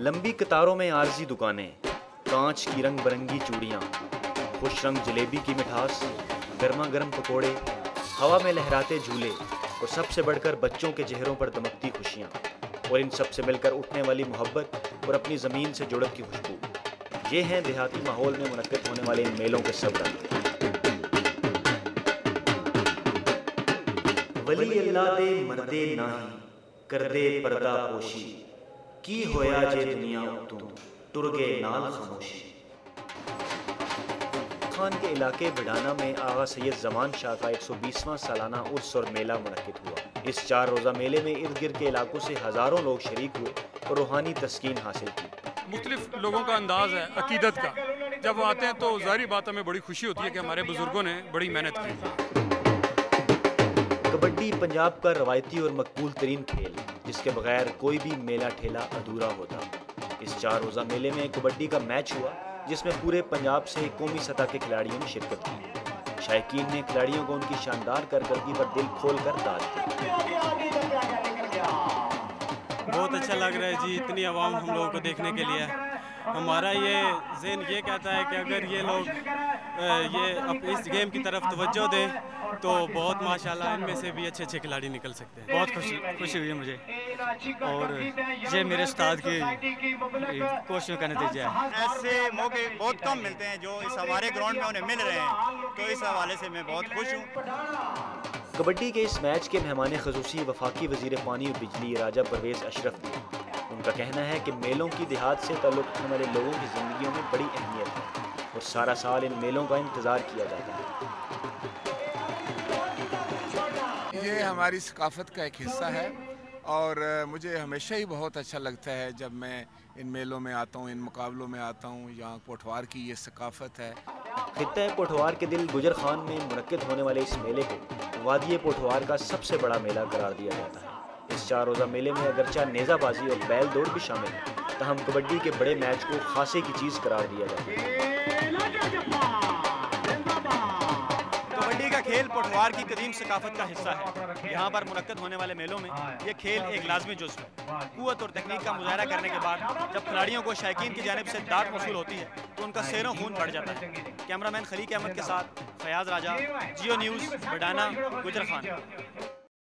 लंबी कतारों में आरजी दुकानें, कांच की रंग बिरंगी चूड़ियाँ, खुश रंग जलेबी की मिठास, गर्मा गर्म पकोड़े, हवा में लहराते झूले और सबसे बढ़कर बच्चों के चेहरों पर दमकती खुशियाँ और इन सब से मिलकर उठने वाली मोहब्बत और अपनी ज़मीन से जुड़त की खुशबू। ये हैं देहाती माहौल में मुनक्किद होने वाले इन मेलों के सब रंग। वली अल्लाह दे मर्दे नाही कर दे पर्दा पोशी, की होया जे दुनिया तू टुर गए नाल खामोशी। खान के इलाके बिडाना में आगा सैयद जमान शाह का 120वां सालाना उर्स और मेला मुनक्किद हुआ। इस 4 रोज़ा मेले में इर्द गिर्द के इलाकों से हज़ारों लोग शरीक हुए और रूहानी तस्कीन हासिल की। मुख्तलिफ लोगों का अंदाज़ है अकीदत का, जब वो आते हैं तो ज़ाहिर बात हमें बड़ी खुशी होती है कि हमारे बुज़ुर्गों ने बड़ी मेहनत की। कबड्डी पंजाब का रवायती और मकबूल तरीन खेल, जिसके बगैर कोई भी मेला ठेला अधूरा होता। इस 4 रोज़ा मेले में कबड्डी का मैच हुआ जिसमें पूरे पंजाब से कौमी सतह के खिलाड़ियों ने शिरकत की। शायकीन ने खिलाड़ियों को उनकी शानदार कारकर्दगी पर दिल खोल कर दाद दी। बहुत अच्छा लग रहा है जी, इतनी आवाम हम लोगों को देखने के लिए। हमारा ये ज़हन ये कहता है कि अगर ये लोग अब इस गेम की तरफ तवज्जो दें तो बहुत माशाल्लाह इनमें से भी अच्छे अच्छे खिलाड़ी निकल सकते हैं। बहुत खुशी हुई है मुझे और ये मेरे उस्ताद की कोशिशों का नतीजा है। ऐसे मौके बहुत कम मिलते हैं जो इस हमारे ग्राउंड में उन्हें मिल रहे हैं, तो इस हवाले से मैं बहुत खुश हूँ। कबड्डी के इस मैच के मेहमान ख़ुसूसी वफाकी वज़ीर पानी और बिजली राजा परवेज़ अशरफ थे। उनका कहना है कि मेलों की देहात से ताल्लुक़ रखने वाले लोगों की ज़िंदगियों में बड़ी अहमियत है और सारा साल इन मेलों का इंतज़ार किया जाता है। ये हमारी सकाफ़त का एक हिस्सा है और मुझे हमेशा ही बहुत अच्छा लगता है जब मैं इन मेलों में आता हूँ, इन मुकाबलों में आता हूँ। यहाँ पोठवार की ये सकाफ़त है। खित्ता पोठवार के दिल गुजर खान में मुनक्किद होने वाले इस मेले को वादी पोठवार का सबसे बड़ा मेला करार दिया जाता है। इस 4 रोज़ा मेले में अगरचा नेज़ाबाजी और बैल दौड़ भी शामिल है, तहम कबड्डी के बड़े मैच को खासे की चीज़ करार दिया जाता है। कबड्डी का खेल पोठवार की कदीम सकाफत का हिस्सा है। यहाँ पर मुनक्किद होने वाले मेलों में ये खेल एक लाजमी जुज़्व है। क़ुव्वत और तकनीक का मुज़ाहरा करने के बाद जब खिलाड़ियों को शायकीन की जानिब से दाद मौसूल होती है तो उनका सैरों खून बढ़ जाता है। कैमरामैन खलीक अहमद के साथ फयाज राजा, जियो न्यूज़, बिडाना, गुजर खान।